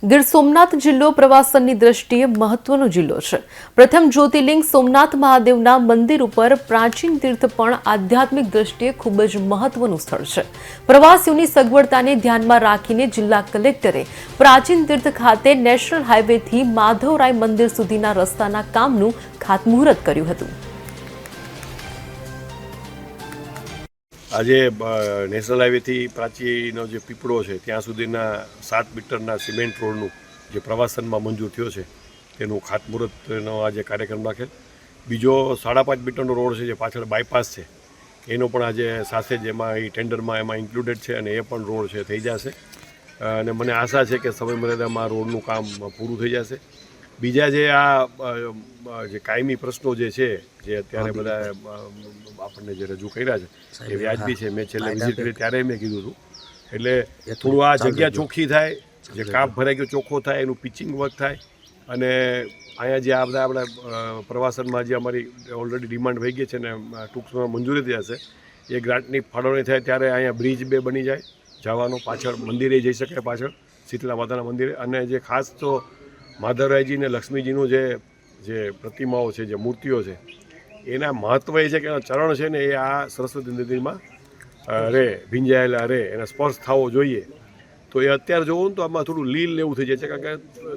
ગીર સોમનાથ જિલ્લો પ્રવાસનની દ્રષ્ટિએ મહત્વનો જિલ્લો છે। પ્રથમ જ્યોતિર્લિંગ સોમનાથ મહાદેવના મંદિર ઉપર પ્રાચીન તીર્થ પણ આધ્યાત્મિક દ્રષ્ટિએ ખૂબ જ મહત્વનું સ્થળ છે। પ્રવાસીઓની સગવડતાને ધ્યાનમાં રાખીને જિલ્લા કલેક્ટરે પ્રાચીન તીર્થ ખાતે નેશનલ હાઈવેથી માધવરાય મંદિર સુધીના રસ્તાના કામનું ખાતમુહૂર્ત કર્યું હતું। આજે નેશનલ હાઈવેથી પ્રાચીનો જે પીપળો છે ત્યાં સુધીના 7 મીટરના સિમેન્ટ રોડનું જે પ્રવાસનમાં મંજૂર થયો છે તેનું ખાતમુહૂર્તનો આજે કાર્યક્રમ રાખેલ। બીજો 5.5 મીટરનો રોડ છે જે પાછળ બાયપાસ છે એનો પણ આજે સાથે જ એમાં એ ટેન્ડરમાં એમાં ઇન્ક્લુડેડ છે અને એ પણ રોડ છે થઈ જશે અને મને આશા છે કે સમય મર્યાદામાં રોડનું કામ પૂરું થઈ જશે। બીજા જે આ જે કાયમી પ્રશ્નો જે છે જે અત્યારે બધા આપણને જે રજૂ કર્યા છે એ વ્યાજબી છે। મેં છેલ્લે વિઝિટ કરી ત્યારે મેં કીધું હતું એટલે થોડું આ જગ્યા ચોખ્ખી થાય, જે કાપ ભરાઈ ગયો ચોખ્ખો થાય, એનું પિચિંગ વર્ક થાય અને અહીંયા જે આ બધા આપણા પ્રવાસનમાં જે અમારી ઓલરેડી ડિમાન્ડ વહી ગઈ છે ને ટૂંક સમયમાં મંજૂરી થઈ જશે એ ગ્રાન્ટની ફાળવણી થાય ત્યારે અહીંયા બ્રિજ 2 બની જાય જવાનો, પાછળ મંદિરે જઈ શકાય, પાછળ શીતલા માતાના મંદિરે। અને જે ખાસ તો માધવરાયજી ને લક્ષ્મીજીનું જે પ્રતિમાઓ છે, જે મૂર્તિઓ છે એના મહત્વ એ છે કે એના ચરણ છે ને એ આ સરસ્વતી નદીમાં ભીંજાયેલા એના સ્પર્શ થવો જોઈએ। તો એ અત્યારે જોવું ને તો આમાં થોડું લીલ એવું થઈ જાય છે કારણ કે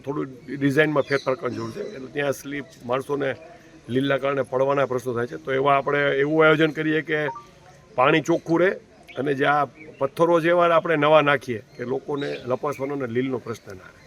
થોડું ડિઝાઇનમાં ફેરફાર કરવાની જરૂર છે એટલે ત્યાં સ્લીપ માણસોને લીલના કારણે પડવાના પ્રશ્નો થાય છે। તો એવા આપણે એવું આયોજન કરીએ કે પાણી ચોખ્ખું રહે અને જે આ પથ્થરો જેવા આપણે નવા નાખીએ કે લોકોને લપસવાનો અને લીલનો પ્રશ્ન ના રહે।